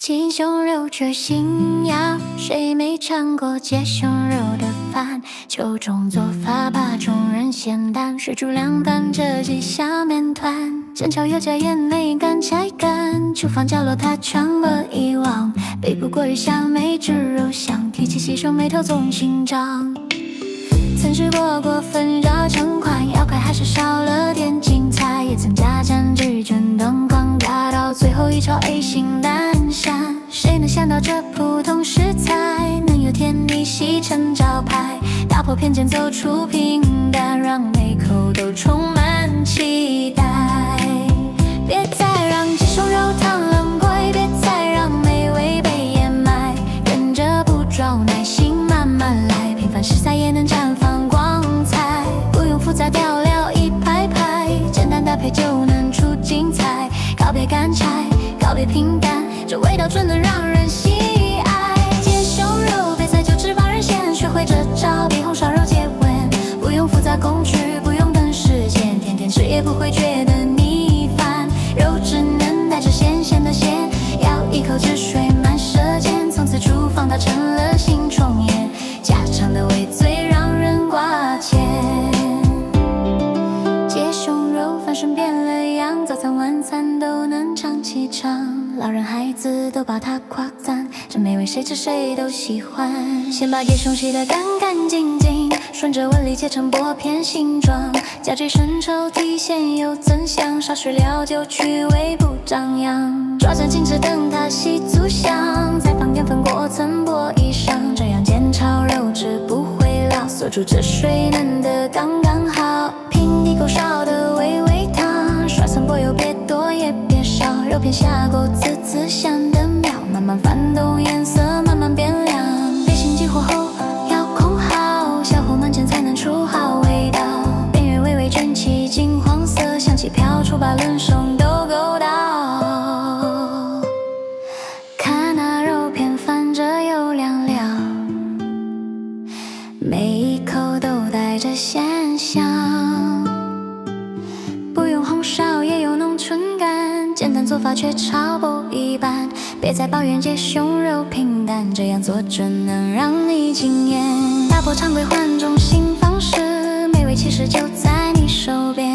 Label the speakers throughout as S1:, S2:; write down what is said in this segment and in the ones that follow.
S1: 鸡胸肉这新药，谁没尝过鸡胸肉的饭？九种做法把众人咸淡，水煮凉拌这几下面团，正巧又加盐内干柴干，厨房角落它常过遗忘，比不过日下梅汁肉香，提起洗手眉头总紧张。曾试过过分绕成块，要快还是少了点精彩，也曾加蘸至卷灯光，压到最后一勺 A 型南山。谁能想到这普通食材，能有天逆袭成招牌，打破偏见走出平淡，让每口都充满期待。别再让鸡胸肉汤冷贵，别再让美味被掩埋，忍着不装耐心慢慢来，平凡食材也能绽放光彩，不用复杂调料一排排，简单搭配就能出精彩。告别干柴，告别平淡，这味道准能让人喜爱。鸡胸肉别再就只把人嫌，学会这招比红烧肉接吻，不用复杂工具，不用等时间，天天吃也不会觉得腻烦。肉只能带着咸咸的咸，咬一口汁水满舌尖，从此厨房它成了新创业，家常的味最让人挂牵。鸡胸肉翻身变了样，早餐晚餐都能尝其长，老人孩子都把它夸赞，这美味谁吃谁都喜欢。先把鸡胸洗得干干净净，顺着纹理切成薄片形状，加几生抽提鲜又增香，少许料酒去味不张扬，抓正静止等它吸足香，再放淀粉裹层薄衣裳，这样煎炒肉质不会老，锁住这水嫩的刚刚好。平底锅烧的微微烫，刷层薄油别多也别少，肉片下锅滋滋香的妙，慢慢翻动颜色慢慢变亮，别心急火候要控好，小火慢煎才能出好味道，边缘微微卷起金黄色，香气飘出把轮生都勾到。看那肉片翻着又凉了，每一口都带着鲜香，不用红烧也有浓醇感，简单做法却超不一般，别再抱怨鸡胸肉平淡，这样做准能让你惊艳。打破常规换种新方式，美味其实就在你手边。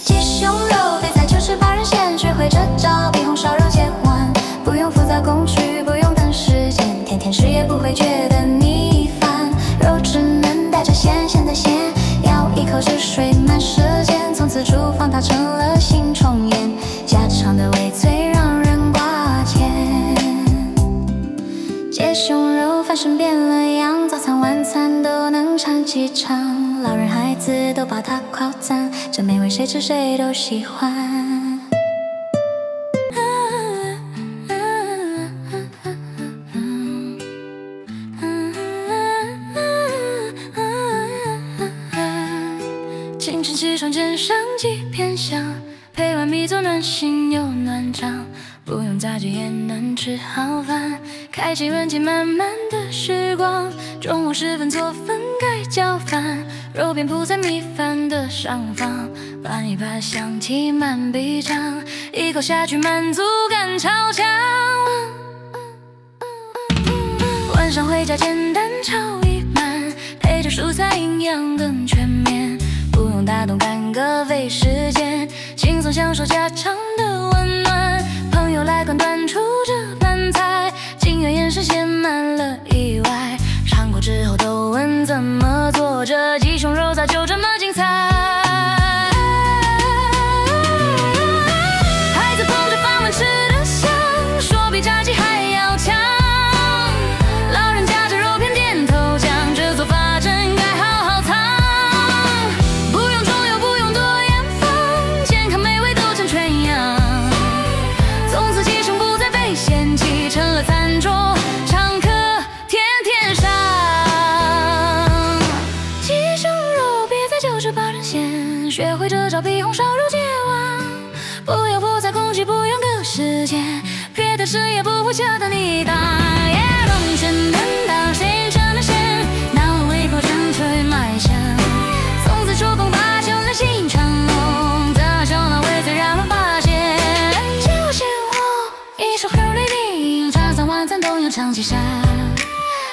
S1: 鸡胸肉别再就只把人嫌，学会这招比红烧肉接吻，不用复杂工具，不用等时间，天天吃也不会觉得腻烦，肉只能带着咸咸的咸，咬一口汁水满舌尖，从此厨房它成了新创业，家常的味最让人挂牵。鸡胸肉翻身变了样，早餐晚餐都能尝几尝，老人孩子都把它夸赞，这美味谁吃谁都喜欢。清晨起床煎上几片香，配碗米做暖心又暖肠，不用杂技也能吃好饭，开启温情满满的时光。中午时分做粉盖浇饭，肉片铺在米饭的上方，拌一拌香气满鼻腔，一口下去满足感超强。晚上回家简单炒一盘，配着蔬菜营养更全面，不用大动干戈费时间，轻松享受家常的温暖。朋友来款端出这盘菜，惊讶眼神写满了意外，尝过之后都问怎么做，这鸡胸肉咋就这么精彩。孩子捧着饭碗吃得香，说比炸鸡还要强，老人夹着肉片点头讲，这做法真该好好藏。不用重油，不用多盐放，健康美味都成全样，从此鸡胸不再被嫌弃，成了餐桌常客天天上。鸡胸肉别再就只把人嫌，学会这招比红烧肉接吻，不用复杂工具，不用个时间，别的事也不会觉得你大。用简单到新鲜的鲜，那胃口纯粹卖香，从此厨房把酒能新成龙，大小那味最让人发现，就鲜活一手很唱起山。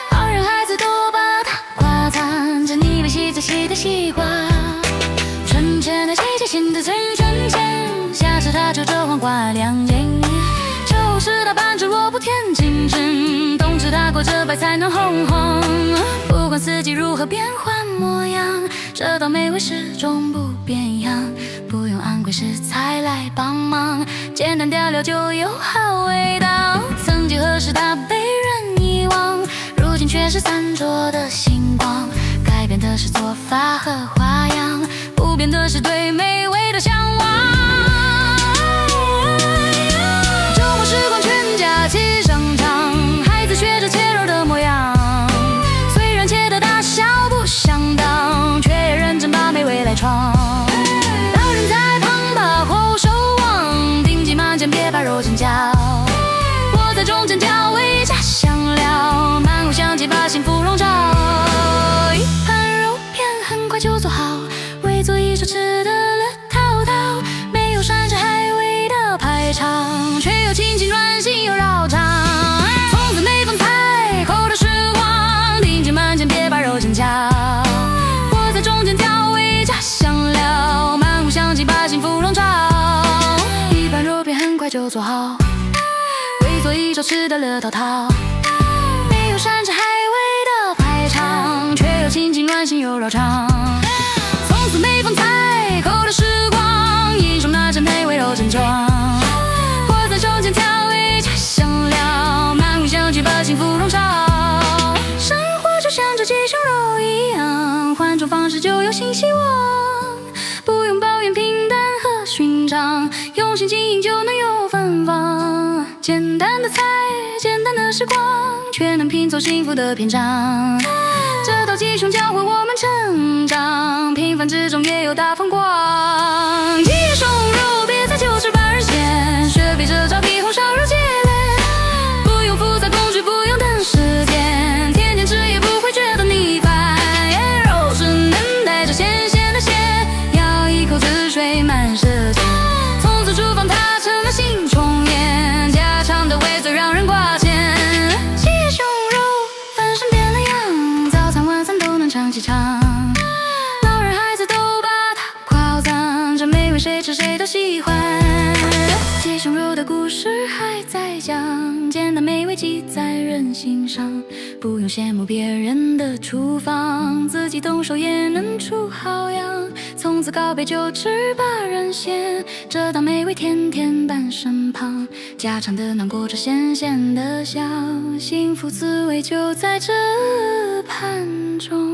S1: 好人孩子都把它夸赞，这你们喜在喜的喜欢。春天的季节，新的春春天，夏时它就着黄瓜两眼，秋时它伴着萝卜甜青青，冬至它裹着白菜暖烘烘。不管四季如何变换模样，这道美味始终不变样，不用昂贵食材来帮忙，简单调料就有好味道。曾几何时它被人遗忘，如今却是餐桌的星光。改变的是做法和花样，不变的是对美味的向往。周末时光全家齐上场，孩子学着切肉的模样，虽然切的大小不相当，却也认真把美味来尝。老人在旁把火守望，定睛满间别把肉剪焦，我在中间调味加香料，满屋香气把幸福笼罩。一盘肉片很快就做好，围坐一手吃得乐滔滔，没有山珍海味的排场，却又清清暖心又绕肠。从此每逢菜后的时光，定睛满间别把肉剪焦，我在中间调味加香料，满屋香气把幸福笼罩。一盘肉片很快就做好，围坐一手吃得乐滔滔，没有山珍海味的排场，却又清清暖心又绕肠。从此每逢菜后的时光，英雄那阵配味肉正装，我在中间调味加香料，满屋香气把幸福笼罩。生活就像这鸡胸肉一样，换种方式就有新希望，不用抱怨平淡和寻常，用心经营就能有芬芳。简单的菜，简单的时光，却能拼凑幸福的篇章。这道鸡胸教会我们成长，平凡之中也有大风光。鸡胸肉别再就吃把人嫌，学费这招比红烧肉节俭，不用复杂工具，不用等时间，天天吃也不会觉得腻烦。肉是嫩带着咸咸的咸，咬一口汁水满舌尖，从此厨房它成了新重演，家常的味最让人挂牵。鸡胸肉翻身变了样，早餐晚餐都能唱起唱，老人孩子都把它夸赞，这美味谁吃谁都喜欢。鸡胸肉的故事还在讲，简单美味记在人心上，不用羡慕别人的厨房，自己动手也能出好样。从此告别就吃把人嫌，这道美味天天伴身旁，家常的暖裹着咸咸的香，幸福滋味就在这盘中。